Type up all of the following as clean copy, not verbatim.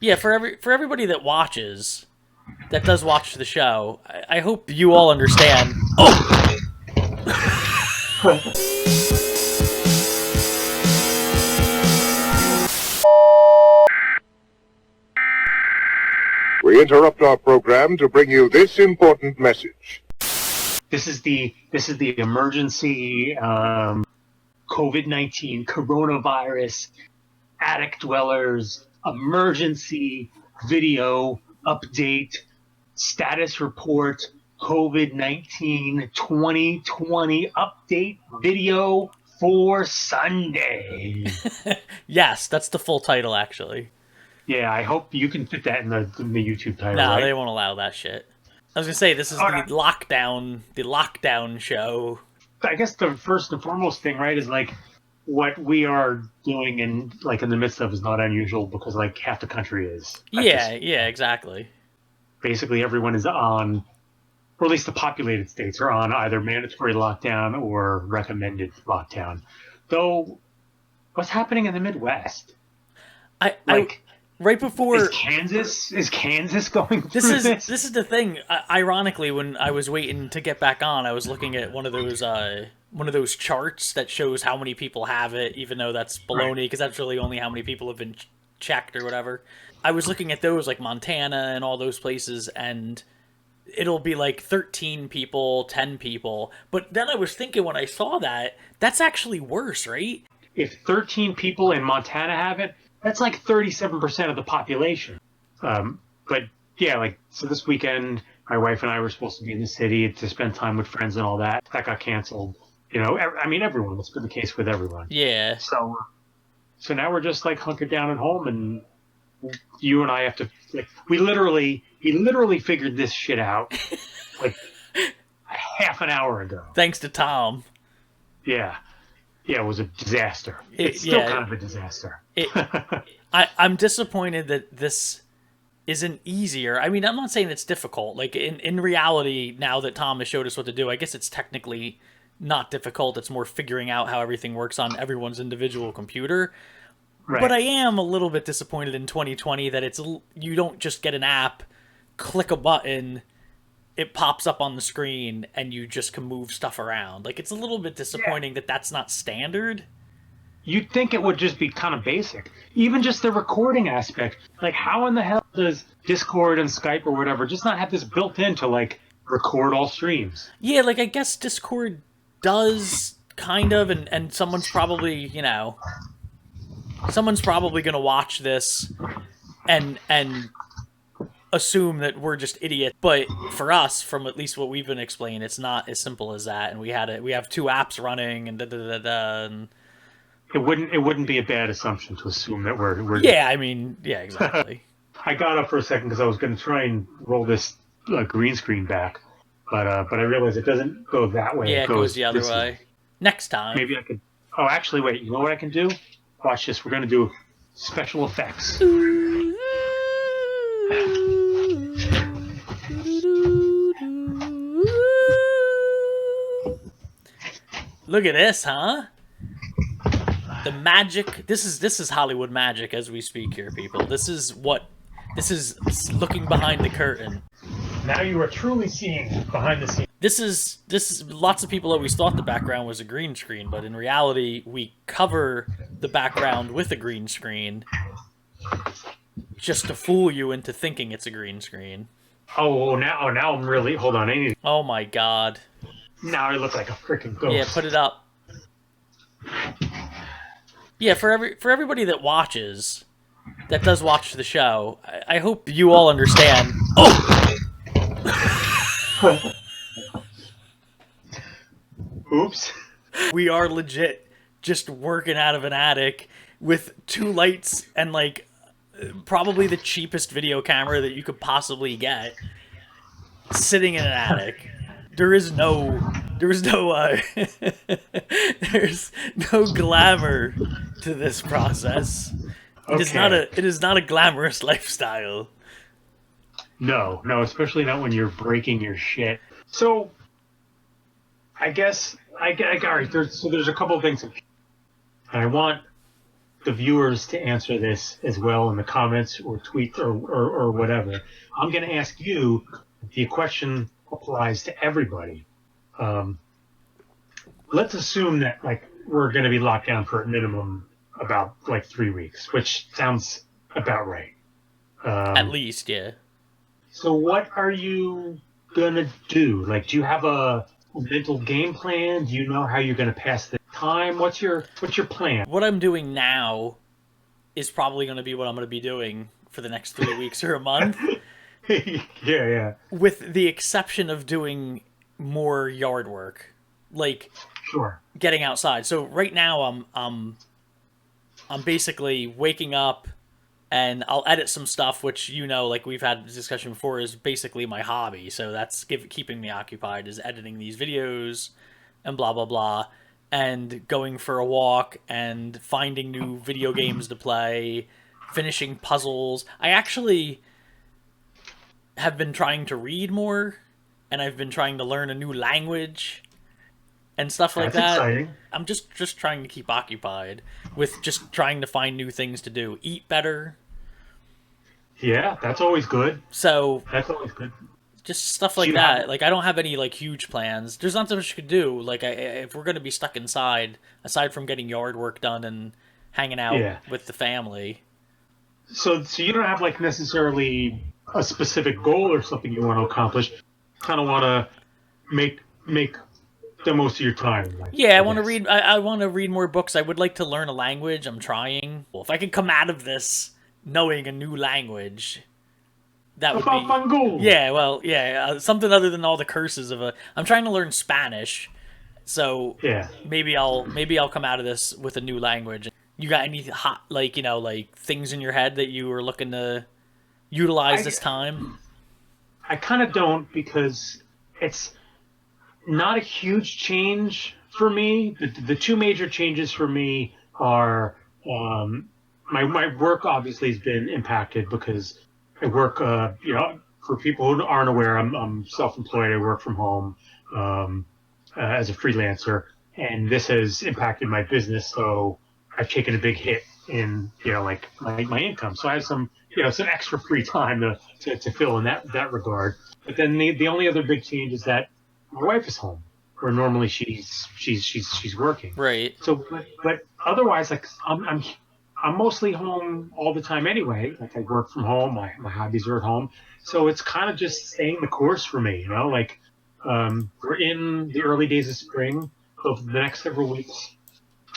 Yeah, for everybody that watches, that does watch the show, I hope you all understand. Oh, We interrupt our program to bring you this important message. This is the emergency COVID-19 coronavirus attic dwellers emergency video update status report COVID-19 2020 update video for Sunday. yes, that's the full title, actually. Yeah, I hope you can fit that in the YouTube title. No, right? they won't allow that shit. I was gonna say this is the lockdown show. I guess the first and foremost thing, right, is like what we are doing in the midst of is not unusual because like half the country is. Yeah, exactly. Basically, everyone is on, or at least the populated states are on either mandatory lockdown or recommended lockdown. Though, what's happening in the Midwest? Right before is Kansas going through this? This is the thing. Ironically, when I was waiting to get back on, I was looking at one of those charts that shows how many people have it, even though that's baloney because that's really only how many people have been checked or whatever. I was looking at those like Montana and all those places, and it'll be like 13 people, 10 people. But then I was thinking when I saw that, that's actually worse, right? If 13 people in Montana have it, that's like 37% of the population. But yeah, so this weekend, my wife and I were supposed to be in the city to spend time with friends and all that. That got canceled. You know, I mean, everyone. That's been the case with everyone. Yeah. So now we're just like hunkered down at home, and you and I have to we literally figured this shit out like half an hour ago. Thanks to Tom. Yeah. Yeah, it was a disaster. It's still kind of a disaster. I'm disappointed that this isn't easier. I mean, I'm not saying it's difficult. Like, in reality, now that Tom has showed us what to do, I guess it's technically not difficult. It's more figuring out how everything works on everyone's individual computer. Right. But I am a little bit disappointed in 2020 that you don't just get an app, click a button, it pops up on the screen, and you just can move stuff around. Like, it's a little bit disappointing that that's not standard. You'd think it would just be kind of basic. Even just the recording aspect. Like, how in the hell does Discord and Skype or whatever just not have this built in to, record all streams? Yeah, I guess Discord does, kind of, and someone's probably, someone's probably going to watch this and assume that we're just idiots, but for us, from at least what we've been explained, it's not as simple as that. And we have two apps running, and and it wouldn't be a bad assumption to assume that we're yeah. I mean, yeah, exactly. I got up for a second because I was going to try and roll this green screen back, but I realized it doesn't go that way. Yeah, it goes the other way. Next time, maybe I could. Oh, actually, wait. You know what I can do? Watch this. We're going to do special effects. Look at this, huh? The magic. This is Hollywood magic as we speak here, people. This is looking behind the curtain. Now you are truly seeing behind the scenes. This is lots of people always thought the background was a green screen, but in reality, we cover the background with a green screen just to fool you into thinking it's a green screen. Now I'm really... Hold on, Oh my god. Now I look like a freaking ghost. Yeah, put it up. Yeah, for everybody that watches, that does watch the show, I hope you all understand. Oh! Oops. We are legit just working out of an attic with two lights and probably the cheapest video camera that you could possibly get, sitting in an attic. There's no glamour to this process. It is not a glamorous lifestyle. No, especially not when you're breaking your shit. So, I guess all right. There's a couple of things, and I want the viewers to answer this as well in the comments or tweets or whatever. I'm going to ask you. The question applies to everybody. Let's assume that like we're going to be locked down for a minimum about like 3 weeks, which sounds about right. At least, yeah. So what are you gonna do? Like, do you have a mental game plan? Do you know how you're gonna pass the time? What's your plan? What I'm doing now is probably going to be what I'm going to be doing for the next 3 weeks or a month, Yeah. with the exception of doing more yard work, like Sure. getting outside. So right now I'm basically waking up and I'll edit some stuff, which, like we've had this discussion before, is basically my hobby. So that's keeping me occupied, is editing these videos and blah blah blah, and going for a walk and finding new video games to play, finishing puzzles. I actually have been trying to read more, and I've been trying to learn a new language and stuff like That's that. exciting. I'm just trying to keep occupied with just trying to find new things to do, eat better. Yeah, that's always good. So That's always good. just stuff So like you that. have- Like I don't have any like huge plans. There's not so much you could do. Like if we're gonna be stuck inside, aside from getting yard work done and hanging out Yeah. with the family. So you don't have like necessarily a specific goal or something you want to accomplish. Kind of want to make the most of your time. Like, Yeah, I want to guess. read. I want to read more books. I would like to learn a language. I'm trying. Well, if I could come out of this knowing a new language, that would be. Fango. Yeah, well, yeah, something other than all the curses of a. I'm trying to learn Spanish, so Yeah. maybe I'll come out of this with a new language. You got any hot like things in your head that you were looking to utilize this time? I kind of don't, because it's not a huge change for me. The two major changes for me are my work obviously has been impacted because I work, for people who aren't aware, I'm self-employed. I work from home as a freelancer, and this has impacted my business. So I've taken a big hit in, like my income. So I have some extra free time to fill in that regard. But then the only other big change is that my wife is home, where normally she's working. Right. So, but otherwise, like I'm mostly home all the time anyway. Like I work from home, my hobbies are at home, so it's kind of just staying the course for me. Like we're in the early days of spring, so for the next several weeks,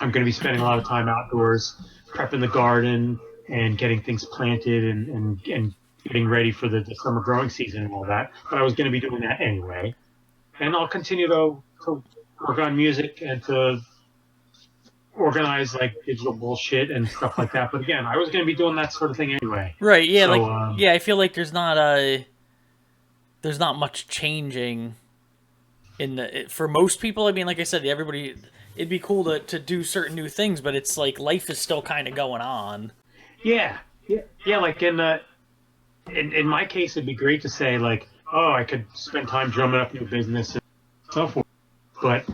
I'm going to be spending a lot of time outdoors, prepping the garden and getting things planted and getting ready for the summer growing season and all that. But I was going to be doing that anyway. And I'll continue to work on music and to organize like digital bullshit and stuff like that. But again, I was going to be doing that sort of thing anyway. Right. Yeah. So, Yeah. I feel like there's not much changing for most people. I mean, like I said, everybody. It'd be cool to do certain new things, but it's like life is still kind of going on. Yeah. Like in my case, it'd be great to say like, oh, I could spend time drumming up new business and so forth. But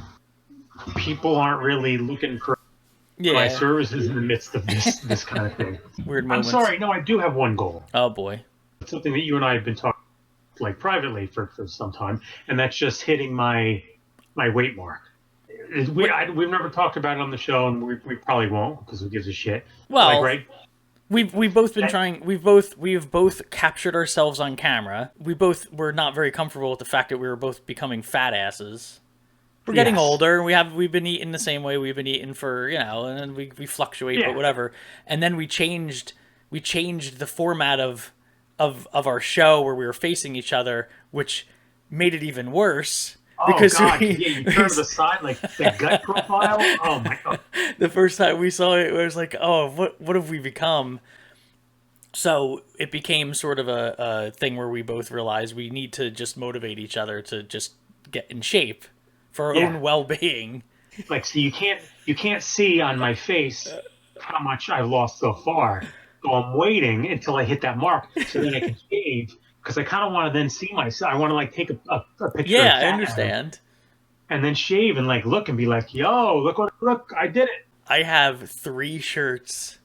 people aren't really looking for my services in the midst of this kind of thing. Weird moments. I'm sorry. No, I do have one goal. Oh boy. It's something that you and I have been talking like privately for some time, and that's just hitting my weight mark. We've never talked about it on the show, and we probably won't, because who gives a shit? Well, like, right? We've both been trying. We've both captured ourselves on camera. We both were not very comfortable with the fact that we were both becoming fat asses. We're getting older. We've been eating the same way we've been eating for, and we fluctuate, but whatever. And then we changed the format of our show where we were facing each other, which made it even worse. Because God, you turn to the side like the gut profile. Oh my God! The first time we saw it, it was like, oh, what have we become? So it became sort of a thing where we both realized we need to just motivate each other to just get in shape for our own well-being. Like, so you can't see on my face how much I've lost so far. So I'm waiting until I hit that mark so then I can shave. Because I kind of want to then see myself. I want to like take a picture. Yeah, I understand. And then shave and like look and be like, "Yo, look, I did it." I have 3 shirts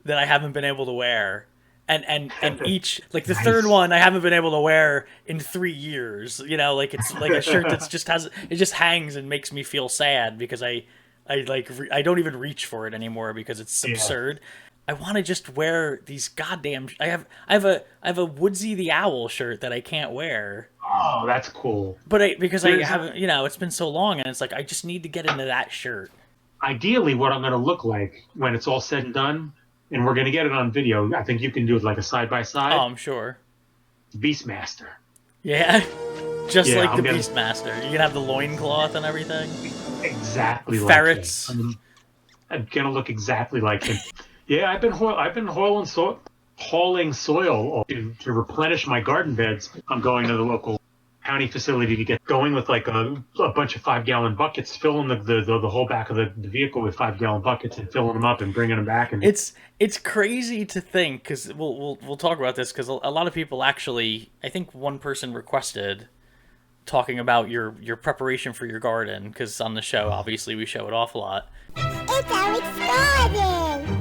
that I haven't been able to wear. And each, like the Nice. third one I haven't been able to wear in 3 years. You know, like it's like a shirt that's it just hangs and makes me feel sad because I don't even reach for it anymore because it's absurd. I want to just wear these goddamn. I have a Woodsy the Owl shirt that I can't wear. Oh, that's cool. But because I haven't, it's been so long, and it's like I just need to get into that shirt. Ideally, what I'm going to look like when it's all said and done, and we're going to get it on video. I think you can do it like a side by side. Oh, I'm sure. Beastmaster. Yeah, just like I'm the Beastmaster. You can have the loincloth and everything. Exactly. Ferrets. Like him. I'm going to look exactly like him. Yeah, I've been hauling soil to replenish my garden beds. I'm going to the local county facility to get going with like a bunch of 5-gallon buckets, filling the whole back of the vehicle with 5-gallon buckets and filling them up and bringing them back. And it's crazy to think, because we'll talk about this, because a lot of people actually, I think one person requested talking about your preparation for your garden, because on the show obviously we show it off a lot. It's Eric's garden!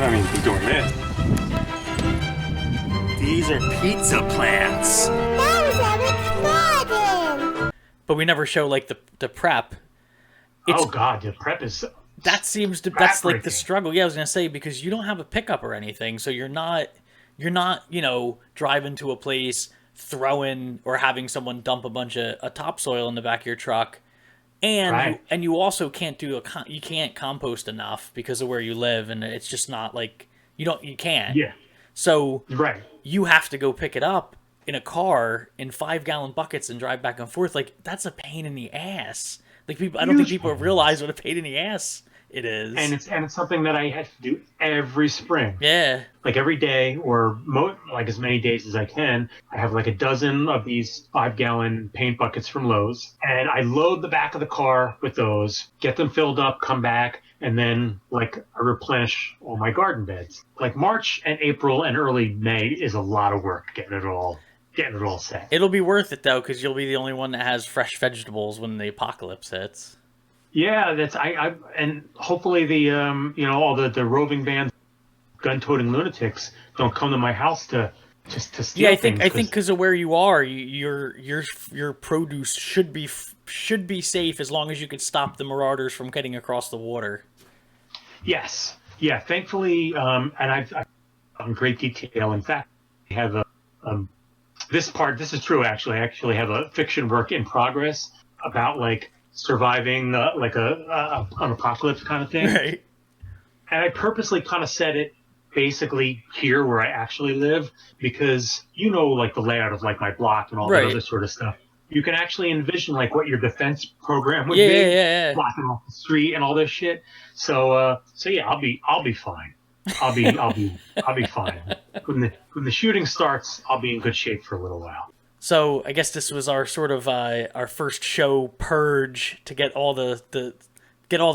I mean, he's doing this. These are pizza plants. That was Eric's garden! But we never show like the prep. oh god, the prep is That's like the backbreaking. struggle. Yeah, I was gonna say, because you don't have a pickup or anything, so you're not driving to a place, throwing or having someone dump a bunch of topsoil in the back of your truck. And Right. you also can't you can't compost enough because of where you live, and it's just not like you can't. Yeah. So Right. you have to go pick it up in a car in 5-gallon buckets and drive back and forth. Like, that's a pain in the ass. Like, I don't think people realize what a pain in the ass it is. And it's something that I have to do every spring. Yeah. Like every day, or like as many days as I can. I have like a dozen of these 5-gallon paint buckets from Lowe's, and I load the back of the car with those, get them filled up, come back, and then like I replenish all my garden beds. Like March and April and early May is a lot of work getting it all set. It'll be worth it, though, because you'll be the only one that has fresh vegetables when the apocalypse hits. Yeah, that's I and hopefully the all the roving bands, gun-toting lunatics don't come to my house to steal. Yeah, I think because of where you are, your produce should be safe as long as you could stop the marauders from getting across the water. Yes, yeah. Thankfully, and I've in great detail. In fact, I have this is true. Actually, I actually have a fiction work in progress about like surviving like an apocalypse kind of thing. Right. And I purposely kind of set it basically here where I actually live, because like the layout of like my block and all that other sort of stuff. You can actually envision like what your defense program would be, Yeah. blocking off the street and all this shit. So yeah, I'll be fine. I'll be fine. When the shooting starts, I'll be in good shape for a little while. So I guess this was our sort of our first show purge to get all the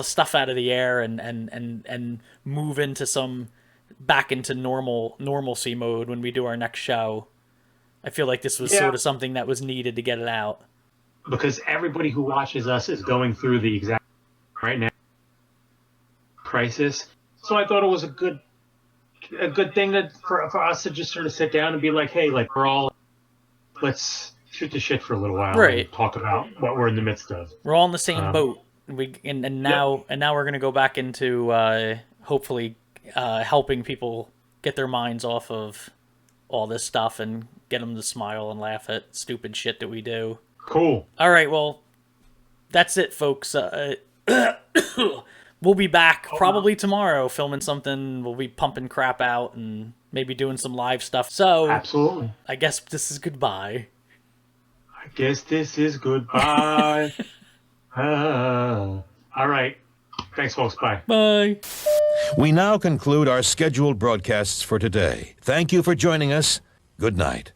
stuff out of the air and move into back into normalcy mode when we do our next show. I feel like this was sort of something that was needed to get it out. Because everybody who watches us is going through the exact right now crisis. So I thought it was a good thing for us to just sort of sit down and be like, hey, like let's shoot the shit for a little while, right? And talk about what we're in the midst of. We're all in the same boat. Now we're gonna go back into hopefully helping people get their minds off of all this stuff and get them to smile and laugh at stupid shit that we do. Cool. All right, well, that's it, folks. We'll be back probably tomorrow filming something. We'll be pumping crap out and maybe doing some live stuff. So absolutely, I guess this is goodbye. I guess this is goodbye. All right. Thanks, folks. Bye. Bye. We now conclude our scheduled broadcasts for today. Thank you for joining us. Good night.